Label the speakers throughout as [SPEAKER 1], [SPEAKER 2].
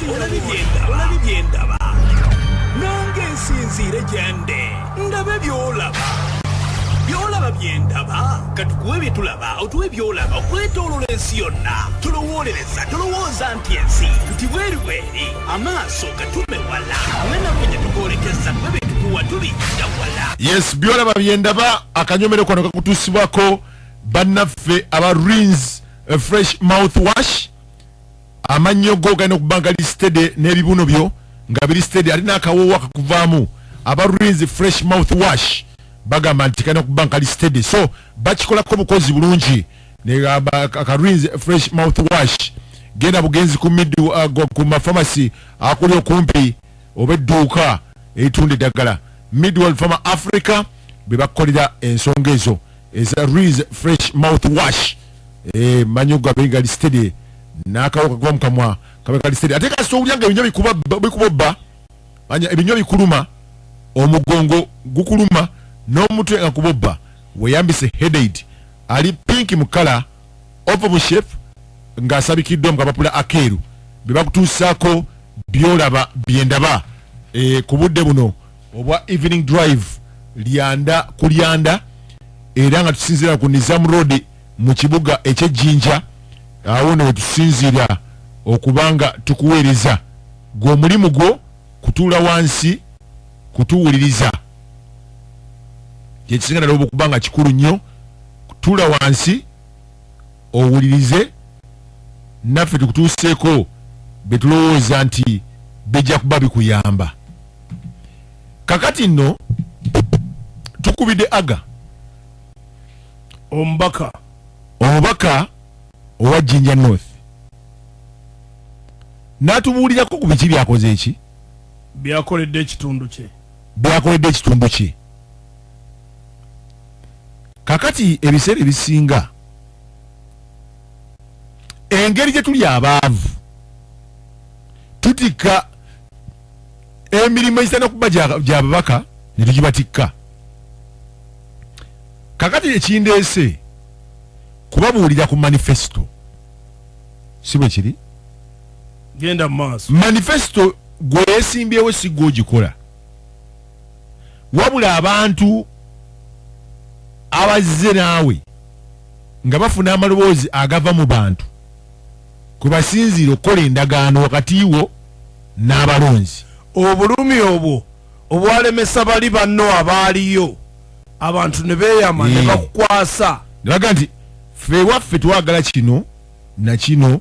[SPEAKER 1] Byendaba nange nsinzire gyende ndabe byolaba Byendaba katukuwe byetulaba otuwe byolaba okwetoolola ensi yonna tulowooza nti ensi nti bweri amaaso gatume wala mwenakwenye tukoolekeza tube betukuwa tubijja wala.
[SPEAKER 2] Yes, Byolaba Byendaba akanyomero kano kakutuusibwako bannaffe aba Rins fresh mouthwash amannyo go galina okuba nga listed n'ebibuno byo nga biri listed alina akawoowo akakuvaamu aba Rins fresh mouthwash bagamba nti kalina okuba nga listed so bakikolako bukozi bulungi aka Rins fresh mouthwash genda bugenzi ku mafamasi akuli okumpi oba edduuka eitunda eddagala Midworld Pharma Africa bebakolera ensonga ezo eza Rins fresh mouthwash manyuga benga listed n'akawuka kuba mukamwa kabeka listed ate kasita olyanga ebinyo bikubobba manya ebinyo bikuluma omugongo gukuluma n'omutwe nga kubobba weyambise headaid ali pink mu kala oval shape ng'asabikiddwa mu kapapula akeeru bebakutuusaako Byolaba Byendaba ku budde buno obwa evening drive kulyanda era nga tusinzira ku Nizam Road mu kibuga eky'Ejjinja awo ne tusinzira okubanga tukuweereza gwo mulimu gwo kutuula wansi kutuwuliriza kyekisinga ddala okubanga kikulu nnyo kutuula wansi owulirize naffe tukutuuseeko betulowooza nti bijja kuba bikuyamba. Kakati nno tukubidde aga omubaka owa Jinja North n'atubuulirako ku biki byakoze eki
[SPEAKER 3] byakoledde ekitundu kye
[SPEAKER 2] kakati ebiseera ebisinga engeri gye tuli abaavu tutika emirimu egitana okuba gy'ababaka ne tugibatikka kakati ekindeese kubabuulira ku manifesto si bwe kiri
[SPEAKER 3] genda maaso
[SPEAKER 2] manifesto gwe yeesimbyewo si gwe ogikola wabula abantu abazze naawe nga bafuna amaloboozi agava mu bantu kwe basinziira okukola endagaano wakati wo n'abalonzi
[SPEAKER 3] obulumi obwo obwalemesa bali banno abaaliyo abantu ne beeyama ne bakukwasa
[SPEAKER 2] ne baga nti ffe waffe twagala kino na kino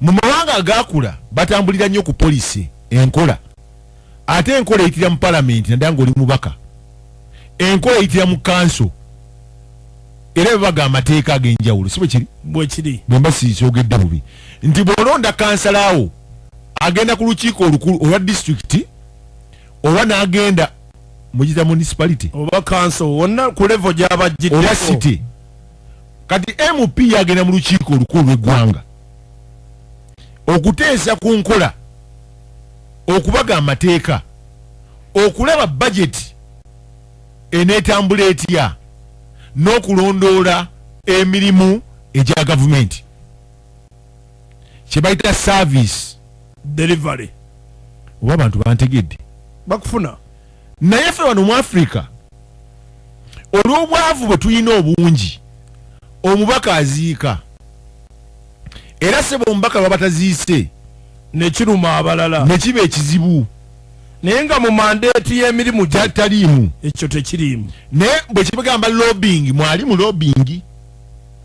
[SPEAKER 2] mu mawanga agakula batambulira nnyo ku polisi enkola ate enkola eyitira mu palamenti naddala ng'oli mubaka enkola eyitira mu kanso era bebaga amateeka ag'enjawulo si bwe kiri bwemba siisogedde bubi nti bw'olonda kansalaawo agenda ku lukiiko olukulu olwa disitulikiti oba n'agenda mugita municipality
[SPEAKER 3] oba kanso wonna ku level gy'abajjiddeko
[SPEAKER 2] oba city kati MP yagenda mu lukiiko olukulu lw'eggwanga okuteesa ku nkola okubaga amateeka okulaba budget eneetambula etya n'okulondoola emirimu egya gavumenti kye bayita service
[SPEAKER 3] delivery
[SPEAKER 2] oba abantu bantegedde
[SPEAKER 3] bakufuna
[SPEAKER 2] naye ffe wano mu Africa olw'obwavu bwe tulina obungi omubaka aziika era sebo omubaka baba bataziise
[SPEAKER 3] nekiruma abalala
[SPEAKER 2] nekiba ekizibu
[SPEAKER 3] naye nga mu mandeeti y'emirimu
[SPEAKER 2] taliimu
[SPEAKER 3] ekyo tekiriimu
[SPEAKER 2] naye bwe kibagamba lobbying mwali mu lobbying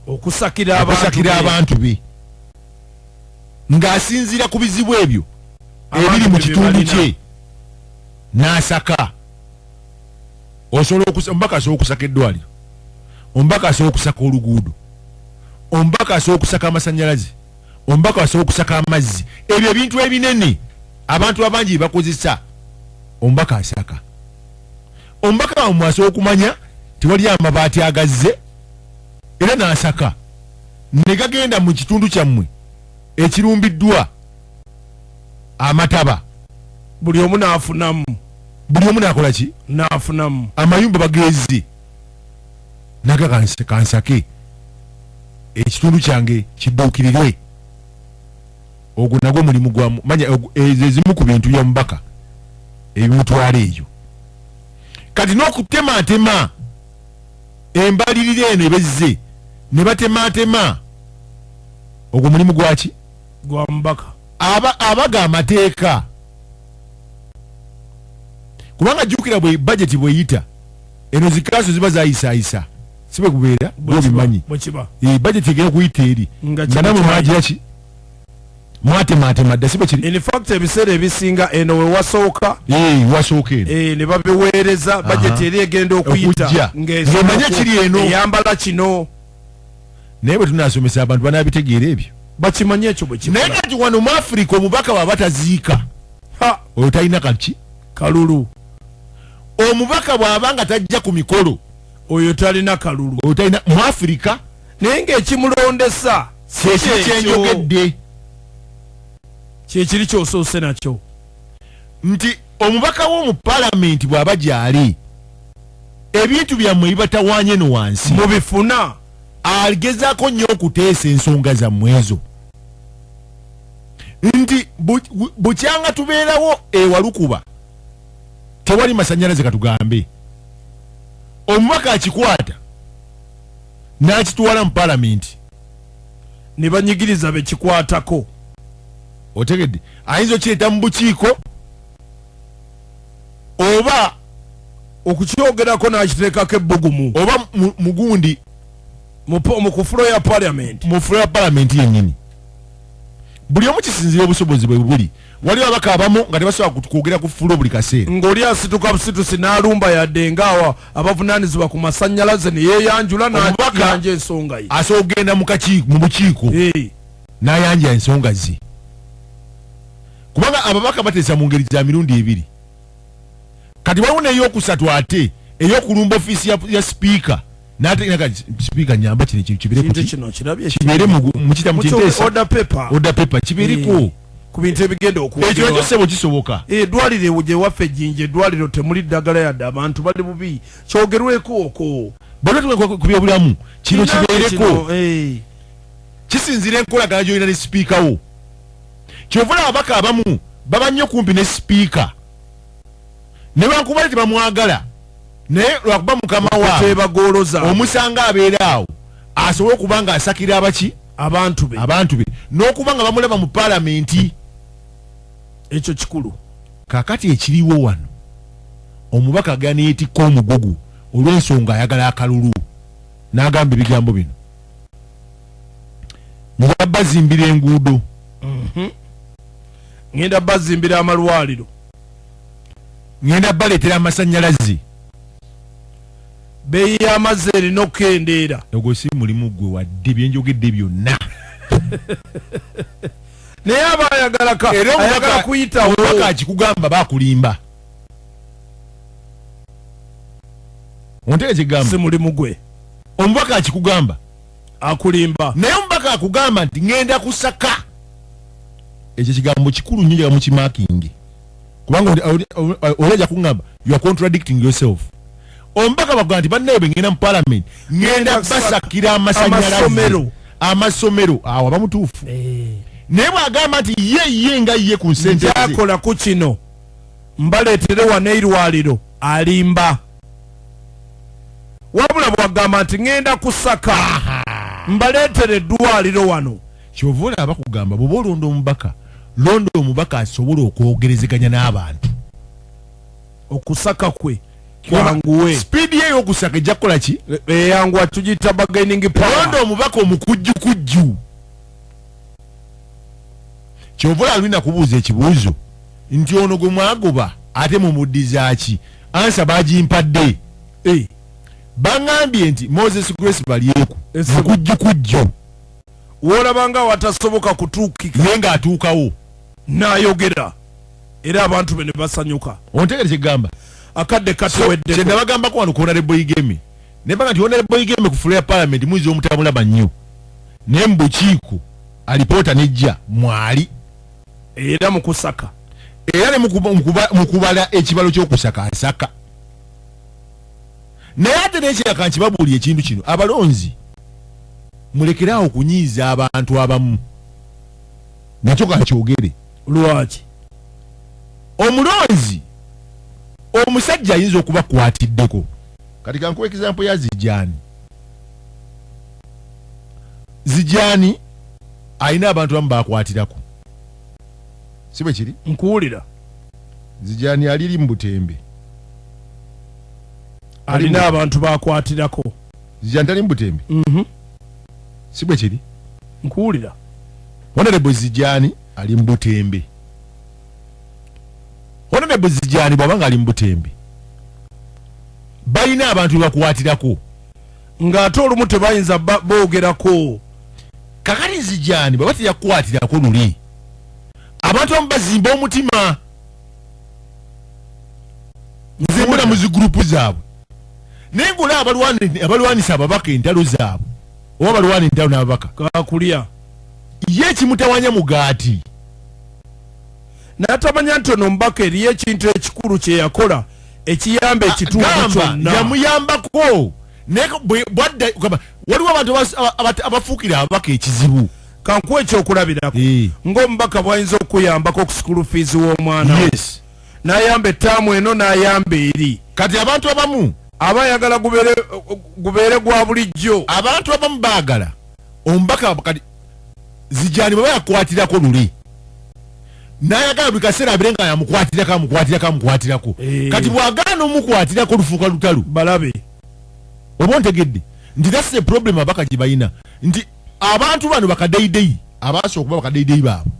[SPEAKER 3] okusakira
[SPEAKER 2] abantu be ng'asinziira ku bizibu ebyo ebiri mu kitundu kye n'asaka omubaka asobola okusaka eddwaliro omubaka asobola okusaka oluguudo omubaka asobola okusaka amasannyalaze omubaka asobola okusaka amazzi ebyo ebintu ebinene abantu abangi bakozesa omubaka asaka omubaka wamwe asobola okumanya tewali amabaati agazze era n'asaka ne gagenda mu kitundu kyammwe ekirumbiddwa amataba
[SPEAKER 3] buli omu n'afunamu
[SPEAKER 2] buli omu n'akola ki
[SPEAKER 3] n'afunamu
[SPEAKER 2] amayumba bagezi naga kansake ekitundu kyange kidduukirirwe ogwo nagwo mulimu gwamu manya ezimu ku bintu bya mubaka ebimutwala eyo kati n'okutematema embalirira eno ebezze ne batematema ogwo mulimu gwaki
[SPEAKER 3] gwa mubaka
[SPEAKER 2] abaga amateeka kubanga jjukira bwe budget bweyita eno zikaaso ziba zayisayisa sibe kubeera bwobimanyi budget egera kuyita eri nga namwe mwagiraki mwatematema dda sibe kiri
[SPEAKER 3] in fact ebiseera ebisinga eno we wasooka
[SPEAKER 2] wasooka eno
[SPEAKER 3] ne babiweereza budget eri egenda okuyita
[SPEAKER 2] ng'emanya kiri eno
[SPEAKER 3] eyambala kino
[SPEAKER 2] naye bwe tunasomesa abantu banabitegeera ebyo
[SPEAKER 3] bakimanye ekyo bwe
[SPEAKER 2] naye kati wano mu Africa omubaka bw'aba taziika oyo talina kaki
[SPEAKER 3] kalulu
[SPEAKER 2] omubaka bw'aba nga tajja ku mikolo
[SPEAKER 3] oyo talina kalulu
[SPEAKER 2] oyo talina mu Africa
[SPEAKER 3] naye ng'ekimulondesa
[SPEAKER 2] kyenjogedde
[SPEAKER 3] kyekiri kyosoose nakyo
[SPEAKER 2] nti omubaka w'omu palamenti bw'aba gy'ali ebintu byammwe bibatawaanye no wansi
[SPEAKER 3] mubifuna
[SPEAKER 2] agezaako nnyo okuteesa ensonga zammwe ezo nti bukyanga tubeerawo ewalukuba tewali masanyalaze katugambe omubaka akikwata n'akitwala mu palamenti
[SPEAKER 3] ne banyigiriza bekikwatako
[SPEAKER 2] otegedde ayinza okireeta mu bukiiko oba
[SPEAKER 3] okukyogerako n'akiteekako ebbugumu
[SPEAKER 2] oba mugundi
[SPEAKER 3] mu kufulo ya parliament
[SPEAKER 2] mu fulo ya palamenti yennyini buli omu kisinzira obusobozi bwe buli waliwo abaka abamu nga tebasobola kwogera ku fulo buli kaseera
[SPEAKER 3] ng'oli asituka busitusi n'alumba yadde ngaawa abavunaanyizibwa ku masannyalaze ne yeeyanjula n'ayanja ensonga ye
[SPEAKER 2] asobola okugenda mu bukiiko n'ayanja ensonga ze kubanga ababaka bateesa mu ngeri za mirundi ebiri kati waliwo n'ey'okusatu ate ey'okulumba ofiisi ya sipiika n'ateeka sipiika nyamba kino kibeere mukita mukinteesa order paper kibeereko
[SPEAKER 3] ku bintu ebigenda
[SPEAKER 2] ekyo ekyo sebo kisoboka
[SPEAKER 3] eddwaliro gye waffe ejjinja eddwaliro temuli ddagala yadde abantu bali bubi kyogerweko okwo
[SPEAKER 2] ku byobulamu kino kibeereko kisinzira enkolagana gy'olina ne sipiika wo kyovula ababaka abamu baba nnyo kumpi ne sipiika ne bankubale tebamwagala naye lwakuba mukama waabwe omusanga abeera awo asobole okuba nga asakira abaki abantu be n'okuba nga bamulaba mu palamenti
[SPEAKER 3] ekyo kikulu
[SPEAKER 2] kakati ekiriwo wano omubaka agana yeetikka omugugu olw'ensonga ayagala akalulu n'agamba ebigambo bino ngenda bazimbira enguudo
[SPEAKER 3] ngenda bazimbira amalwaliro
[SPEAKER 2] ngenda baleetera amasannyalaze
[SPEAKER 3] beeyi y'amazzi erina okukendeera
[SPEAKER 2] ogwo si mulimu gwe wadde byenjogedde byonna
[SPEAKER 3] naye aba ayagala kuyitawo
[SPEAKER 2] omubaka akikugamba bakulimba ontege kigamba
[SPEAKER 3] si mulimu gwe
[SPEAKER 2] omubaka akikugamba
[SPEAKER 3] akulimba
[SPEAKER 2] naye omubaka akugamba nti ngenda kusaka ekyo kigambo kikulu nnyo jaga mukimakingi kubanga olajja kugamba you are contradicting yourself omubaka bagamba nti bannaye bengenda mu parliament ngenda basakira amasomero awo aba mutuufu naye bwagamba nti ye nga ye ku nsente
[SPEAKER 3] akola ku kino mbaleetere wano eirwaliro alimba wabula bwagamba nti ngenda kusaka mbaleetere eddwaliro wano
[SPEAKER 2] kyova olaba kugamba bw'oba olonda omubaka londa omubaka asobole okwogerezeganya n'abantu
[SPEAKER 3] okusaka kwe kwanguwe
[SPEAKER 2] speedi ye y'okusaka ejja kukola ki
[SPEAKER 3] eyanguwa tugiyita bargaining power
[SPEAKER 2] londa omubaka omukujjukujju kyova olaba lwina kubuuza ekibuuzo nti ono gwe mwagoba ate mumuddizaaki ansa bagimpadde baŋŋambye nti Moses Grace balyeku mukujjukujju
[SPEAKER 3] woolabanga watasoboka kutuukika
[SPEAKER 2] naye ng'atuukawo
[SPEAKER 3] n'ayogera era abantu be ne basanyuka
[SPEAKER 2] ontegere kyegamba
[SPEAKER 3] akadde katewedde
[SPEAKER 2] kye nabagambako wano ku Honorable Boyigeme ne baga nti Honorable Boyigeme ku fulo ya Parliament muyinza omutamulaba nnyo naye mu bukiiko alipoota nejja mwali
[SPEAKER 3] era mu kusaka
[SPEAKER 2] era ne mu kubala ekibalo ky'okusaka asaka naye ate n'ekiraka nkibabuulira ekintu kino abalonzi mulekerawo okunyiiza abantu abamu nakyo kakyogere.
[SPEAKER 3] Lwaki
[SPEAKER 2] Omulonzi omusajja ayinza okubakwatiddeko. Kati kankuwa example ya Zijani ayina abantu bamu bakwatirako. Si bwe kiri?
[SPEAKER 3] nkuwulira.
[SPEAKER 2] Zijani aliri mu Butembe.
[SPEAKER 3] Alina abantu bakwatirako.
[SPEAKER 2] Zijani tali mu Butembe. Si bwe kiri?
[SPEAKER 3] Nkuwulira.
[SPEAKER 2] Honorable Zijani ali mu Butembe. Honorable Zijani bw'abanga ali mu Butembe, balina abantu bakwatirako
[SPEAKER 3] ng'ate olumu tebayinza boogerako.
[SPEAKER 2] Kakati Zijani bwe batya kukwatirako luli, abantu abamu bazimba omutima. Nze mbula mu zigurupu zaabwe naye ng'olaba abalwanisa ababaka entalo zaabwe oba balwana entalo n'ababaka
[SPEAKER 3] kakulya
[SPEAKER 2] ye kimutawanya mugaati.
[SPEAKER 3] n'atamanya nti ono omubaka eriyo ekintu ekikulu kye yakola ekiyamba ekitundu kyonna.
[SPEAKER 2] Yamuyambako naye waliwo abantu abafuukira ababaka ekizibu.
[SPEAKER 3] Kankuwa ekyokulabirako ng'omubaka bw'ayinza okuyambako ku school fees w'omwana we. N'ayamba ettaamu eno n'ayamba eri.
[SPEAKER 2] Kati abantu abamu
[SPEAKER 3] abayagala gubeere gwa bulijjo.
[SPEAKER 2] Abantu abamu baagala omubaka kati Zijani bwe yakwatirako luli n'ayagala buli kaseera abire nga yamukwatirako. Kati bw'agaana omukwatirako lufuuka lutalu.
[SPEAKER 3] Balabe
[SPEAKER 2] oba ontegedde nti that's the problem abaka gye balina nti abantu bano bakadeideyi abaasooka okuba bakadeideyi baabwe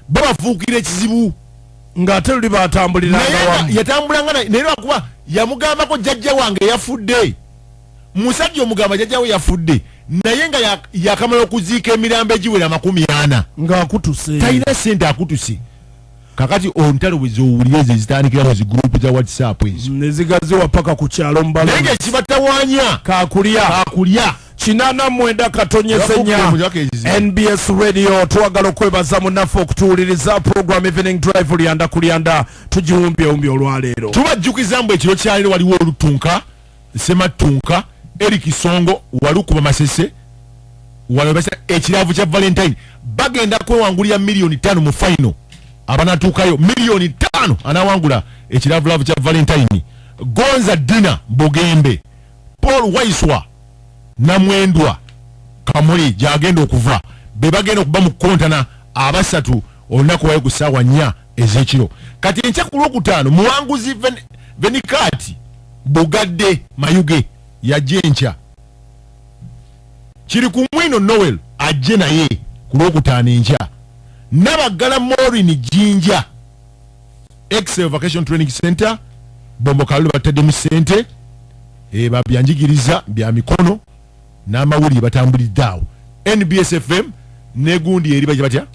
[SPEAKER 2] babafuukira ekizibu.
[SPEAKER 3] ng'ate luli batambuliranga wamu.
[SPEAKER 2] Yatambulanga naye lwakuba yamugambako jjajja wange yafudde. Musajja omugamba jjajja we yafudde naye nga yakamala okuziika emirambo egiwera 40
[SPEAKER 3] ng'akutuse.
[SPEAKER 2] talina ssente akutuse. Kakati ontalo bwe zowulira ezo ezitandikira mu zigurupu za WhatsApp ezo
[SPEAKER 3] ne zigaziwa paka ku kyalo mu Balonzi.
[SPEAKER 2] naye ekibatawaanya
[SPEAKER 3] kakulya 89 katonyezenya NBS Radio. Twagala okwebaza munaffe okutuwuliriza program Evening Drive lyanda kulyanda tugiwumbye olwaleero.
[SPEAKER 2] Tubajjukiza mbu ekiro kyaliro waliwo olutunka Sematunka Eric Songo walukuba Masese walobesa ekiravu kya Valentine bagenda kwewangulira $5,000,000 mu final. Abanatuukayo $5,000,000 anawangula ekiravu kya Valentine. Gonza Dina Bugembe, Paul Waiswa Namwendwa Kamuli gyagenda okuva be bagenda okuba mu kontana abasatu olunaku wayo ku ssaawa 4 ez'ekiro. Kati enkya ku Lwokutaano muwanguzi Venikati Bugadde Mayuge yajja enkya. Kiri ku Mwino Noel ajje naye ku Lwokutaano enkya. Nabagala Morin Jinja Excel Vacation Training Center Bombo Kalulu batadde sente babyanjigiriza bya mikono n'amawulire batambulidde NBS FM negundi eri batya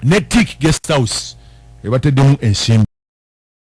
[SPEAKER 2] ne Tik Guest House batadde mu ensimbi.